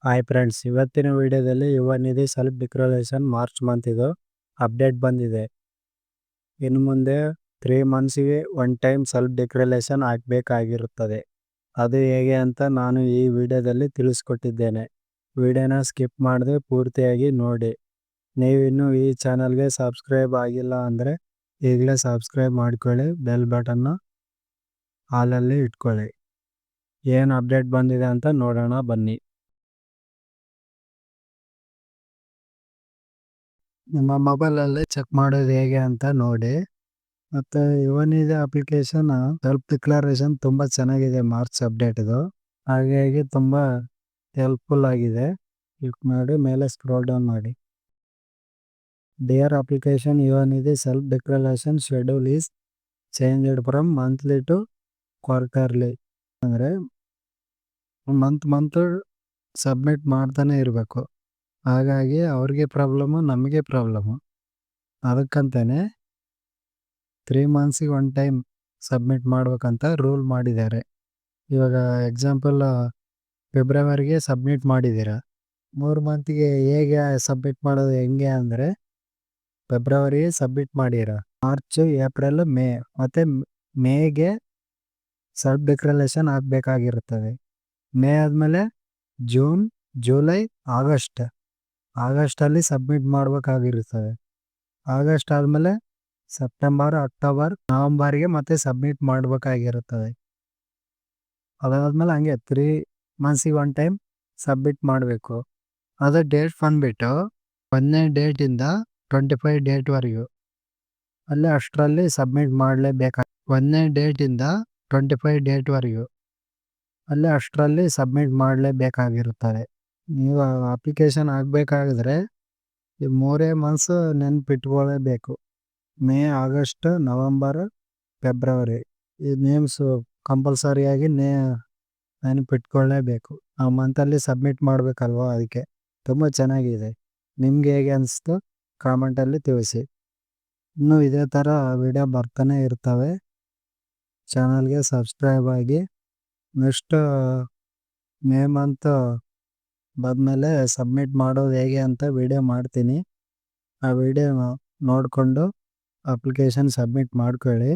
Hi friends, ಇವತ್ತಿನ ವಿಡಿಯೋದಲ್ಲಿ ಯುವ Nidhi self declaration March month ಇದು ಅಪ್ಡೇಟ್ ಬಂದಿದೆ. ಇನ್ನು ಮುಂದೆ 3 ಮಂತ್ಸ್ಗೆ ಒನ್ ಟೈಮ್ ಸೆಲ್ಫ್ ಡಿಕ್ಲರೇಷನ್ ಹಾಕಬೇಕಾಗಿರುತ್ತದೆ. ಅದು ಹೇಗೆ ಅಂತ ನಾನು ಈ ವಿಡಿಯೋದಲ್ಲಿ ತಿಳಿಸ್ಕೊಟ್ಟಿದ್ದೇನೆ. ವಿಡಿಯೋನ ಸ್ಕಿಪ್ ಮಾಡದೆ ಪೂರ್ತಿಯಾಗಿ ನೋಡಿ. ನೀವಿನ್ನೂ ಈ ಚಾನಲ್ಗೆ ಸಬ್ಸ್ಕ್ರೈಬ್ ಆಗಿಲ್ಲ ಅಂದರೆ ಈಗಲೇ ಸಬ್ಸ್ಕ್ರೈಬ್ ಮಾಡ್ಕೊಳ್ಳಿ, ಬೆಲ್ ಬಟನ್ನ ಆಲಲ್ಲಿ ಇಟ್ಕೊಳ್ಳಿ. ಏನು ಅಪ್ಡೇಟ್ ಬಂದಿದೆ ಅಂತ ನೋಡೋಣ ಬನ್ನಿ. ನಿಮ್ಮ ಮೊಬೈಲಲ್ಲಿ ಚೆಕ್ ಮಾಡೋದು ಹೇಗೆ ಅಂತ ನೋಡಿ. ಮತ್ತು ಯುವ ನಿಧಿ ಅಪ್ಲಿಕೇಶನ್ ಸೆಲ್ಫ್ ಡಿಕ್ಲರೇಷನ್ ತುಂಬ ಚೆನ್ನಾಗಿದೆ. ಮಾರ್ಚ್ ಅಪ್ಡೇಟ್ ಇದು, ಹಾಗಾಗಿ ತುಂಬ ಹೆಲ್ಪ್ಫುಲ್ ಆಗಿದೆ. ಕ್ಲಿಕ್ ಮಾಡಿ ಮೇಲೆ ಸ್ಕ್ರೋಲ್ ಡೌನ್ ಮಾಡಿ. Dear application, Yuva Nidhi self declaration schedule is changed from monthly to quarterly. ಅಂದರೆ ಮಂತ್ ಸಬ್ಮಿಟ್ ಮಾಡ್ತಾನೆ ಇರಬೇಕು. ಹಾಗಾಗಿ ಅವ್ರಿಗೆ ಪ್ರಾಬ್ಲಮ್ಮು, ನಮಗೆ ಪ್ರಾಬ್ಲಮ್ಮು. ಅದಕ್ಕಂತಾನೆ 3 ಮಂತ್ಸಿಗೆ ಒನ್ ಟೈಮ್ ಸಬ್ಮಿಟ್ ಮಾಡ್ಬೇಕಂತ ರೂಲ್ ಮಾಡಿದ್ದಾರೆ. ಇವಾಗ ಎಕ್ಸಾಂಪಲ್ ಫೆಬ್ರವರಿಗೆ ಸಬ್ಮಿಟ್ ಮಾಡಿದ್ದೀರ, 3 ಮಂತಿಗೆ ಹೇಗೆ ಸಬ್ಮಿಟ್ ಮಾಡೋದು ಹೆಂಗೆ ಅಂದರೆ, ಫೆಬ್ರವರಿಗೆ ಸಬ್ಮಿಟ್ ಮಾಡಿರ, ಮಾರ್ಚ್, ಏಪ್ರಿಲ್, ಮೇ ಮತ್ತು ಮೇಗೆ ಸೆಲ್ಫ್ ಡಿಕ್ಲರೇಷನ್ ಆಗಬೇಕಾಗಿರುತ್ತದೆ. ಮೇ ಆದಮೇಲೆ ಜೂನ್, ಜುಲೈ, ಆಗಸ್ಟಲ್ಲಿ ಸಬ್ಮಿಟ್ ಮಾಡಬೇಕಾಗಿರುತ್ತದೆ. ಆಗಸ್ಟ್ ಆದಮೇಲೆ ಸೆಪ್ಟೆಂಬರ್, ಅಕ್ಟೋಬರ್, ನವಂಬರ್ಗೆ ಮತ್ತೆ ಸಬ್ಮಿಟ್ ಮಾಡಬೇಕಾಗಿರುತ್ತದೆ. ಅದಾದಮೇಲೆ ಹಂಗೆ 3 ಮಂತ್ಸಿಗೆ ಒನ್ ಟೈಮ್ ಸಬ್ಮಿಟ್ ಮಾಡಬೇಕು. ಅದು ಡೇಟ್ ಬಂದುಬಿಟ್ಟು 1ನೇ ಡೇಟಿಂದ 25 ಡೇಟ್ವರೆಗೂ ಅಲ್ಲಿ ಅಷ್ಟರಲ್ಲಿ ಸಬ್ಮಿಟ್ ಮಾಡಲೇಬೇಕು. 1ನೇ ಡೇಟಿಂದ 25 ಡೇಟ್ವರೆಗೂ ಅಲ್ಲಿ ಅಷ್ಟರಲ್ಲಿ ಸಬ್ಮಿಟ್ ಮಾಡಲೇಬೇಕಾಗಿರುತ್ತದೆ. ನೀವು ಅಪ್ಲಿಕೇಶನ್ ಆಗಬೇಕಾದ್ರೆ ಈ 3 ಮಂತ್ಸ್ ನೆನಪಿಟ್ಕೊಳ್ಳೇಬೇಕು. ಮೇ, ಆಗಸ್ಟ್, ನವಂಬರ್, ಫೆಬ್ರವರಿ ಈ ನೇಮ್ಸು ಕಂಪಲ್ಸರಿಯಾಗಿ ನೆನಪಿಟ್ಕೊಳ್ಳೇಬೇಕು. ಆ ಮಂತಲ್ಲಿ ಸಬ್ಮಿಟ್ ಮಾಡಬೇಕಲ್ವ, ಅದಕ್ಕೆ ತುಂಬ ಚೆನ್ನಾಗಿದೆ. ನಿಮಗೆ ಹೇಗೆ ಅನಿಸ್ತು ಕಾಮೆಂಟಲ್ಲಿ ತಿಳಿಸಿ. ಇನ್ನೂ ಇದೇ ಥರ ವಿಡಿಯೋ ಬರ್ತಾನೆ ಇರ್ತವೆ. ಚಾನಲ್ಗೆ ಸಬ್ಸ್ಕ್ರೈಬ್ ಆಗಿ. ನೆಕ್ಸ್ಟ್ ಮೇ ಮಂತ್ ಬಂದಮೇಲೆ ಸಬ್ಮಿಟ್ ಮಾಡೋದು ಹೇಗೆ ಅಂತ ವಿಡಿಯೋ ಮಾಡ್ತೀನಿ. ಆ ವಿಡಿಯೋ ನೋಡಿಕೊಂಡು ಅಪ್ಲಿಕೇಶನ್ ಸಬ್ಮಿಟ್ ಮಾಡ್ಕೊಳ್ಳಿ.